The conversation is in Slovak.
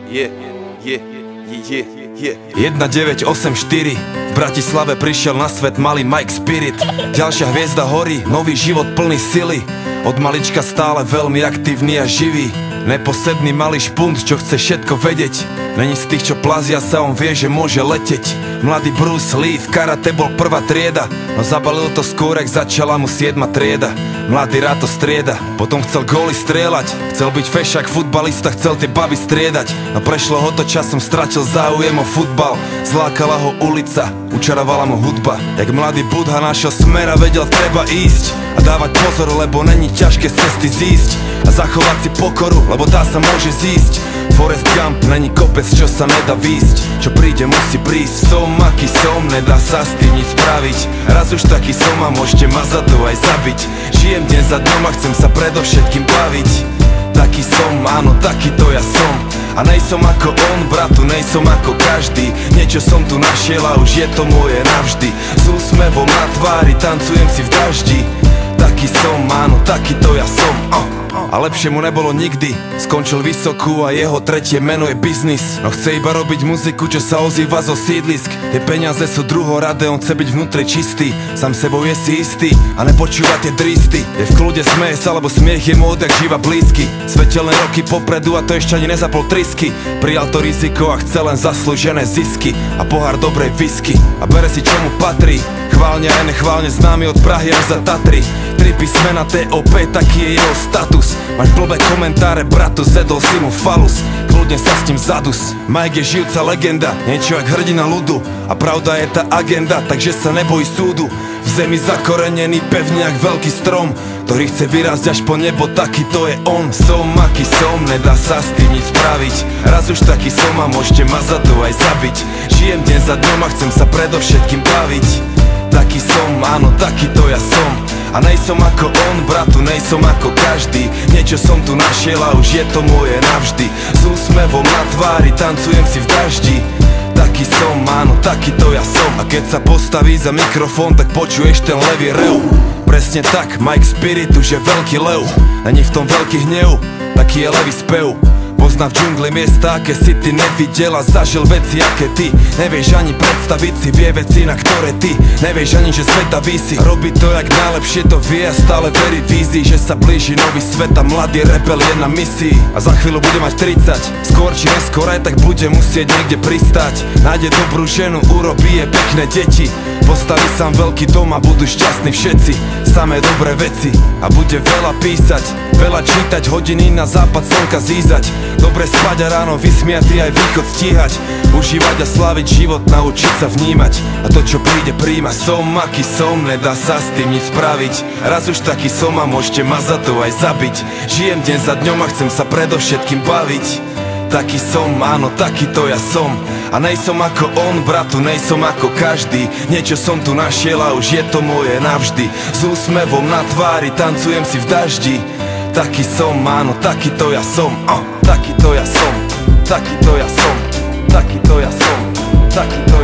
1984 v Bratislave prišiel na svet malý Mike Spirit. Ďalšia hviezda horí, nový život plný sily. Od malička stále veľmi aktívny a živý. Neposledný malý špunt, čo chce všetko vedieť. Není z tých, čo plazia sa, on vie, že môže leteť. Mladý Bruce Lee v karate bol prvá trieda, no zabalil to skôr, ak začala mu 7. trieda. Mladý rád to strieda, potom chcel góly strieľať. Chcel byť fešák, futbalista, chcel tie baby striedať. No prešlo ho to časom, stratil záujem o futbal. Zlákala ho ulica, učarovala mu hudba. Jak mladý Budha našiel smer a vedel, treba ísť a dávať pozor, lebo není ťažké z cesty zísť. A zachovať si pokoru, lebo tá sa môže zísť. Forrest Gump není kopec, čo sa nedá výsť. Čo príde, musí prísť. Som aký som, nedá sa s tým nič spraviť. Raz už taký som a môžete ma za to aj zabiť. Žijem deň za dňom a chcem sa predovšetkým baviť. Taký som, áno, takýto ja som. A nejsom ako on, bratu, nejsom ako každý. Niečo som tu našiel a už je to moje navždy. S úsmevom na tvári, tancujem si v daždi. Taký som, áno, takýto ja som. A lepšie mu nebolo nikdy. Skončil vysokú a jeho tretie meno je biznis. No chce iba robiť muziku, čo sa ozýva zo sídlisk. Tie peniaze sú druhoradé, on chce byť vnútri čistý. Sám sebou je si istý a nepočúva tie dristy. Je v kľude, smeje sa, lebo smiech je mu odjak živa blízky. Svetelné roky popredu a to ešte ani nezapol trisky. Prijal to riziko a chce len zaslúžené zisky a pohár dobrej whisky. A bere si čo mu patrí. Chválne aj nechválne známy od Prahy až za Tatry. 3 písmena TOP, taký je jeho status. Máš blbé komentáre, bratu, zedol si mu falus. Kľudne sa s tým zadus. Mike je žijúca legenda, niečo jak hrdina ľudu. A pravda je tá agenda, takže sa neboj súdu. V zemi zakorenený pevne jak veľký strom, ktorý chce vyrásť až po nebo, taký to je on. Som aký som, nedá sa s tým nič spraviť. Raz už taký som a môžete ma za to aj zabiť. Žijem deň za dňom a chcem sa predovšetkým baviť. Taký som, áno, takýto ja som. A nejsom ako on, bratu, nejsom ako každý. Niečo som tu našiel a už je to moje navždy. S úsmevom na tvári, tancujem si v daždi. Taký som, áno, takýto ja som. A keď sa postaví za mikrofón, tak počuješ ten levý rev. Presne tak, Mike Spirit už je veľký lev. Není v tom veľký hnev, taký je levý spev. Pozná v džungli miesta, aké si ty nevidel a zažil veci, aké ty nevieš ani predstaviť si. Vie veci, na ktoré ty nevieš ani, že sveta visí. Robí to jak najlepšie to vie a stále verí vízii, že sa blíži nový svet a mladý rebel je na misii. A za chvíľu bude mať 30, skôr či neskôr aj tak bude musieť niekde pristať. Nájde dobrú ženu, urobí je pekné deti. Postaví sám veľký dom a budú šťastní všetci. Samé dobré veci a bude veľa písať, veľa čítať, hodiny na západ slnka zízať. Dobre spať a ráno vysmiatý aj východ stíhať. Užívať a sláviť život, naučiť sa vnímať a to čo príde príjmať. Som aký som, nedá sa s tým nič spraviť. Raz už taký som a môžete ma za to aj zabiť. Žijem deň za dňom a chcem sa predovšetkým baviť. Taký som, áno, takýto ja som. A nejsom ako on, bratu, nejsom ako každý. Niečo som tu našiel a už je to moje navždy. S úsmevom na tvári, tancujem si v daždi. Taký som, áno, takýto ja som. Takýto ja som, takýto ja som, takýto ja som, takýto ja som.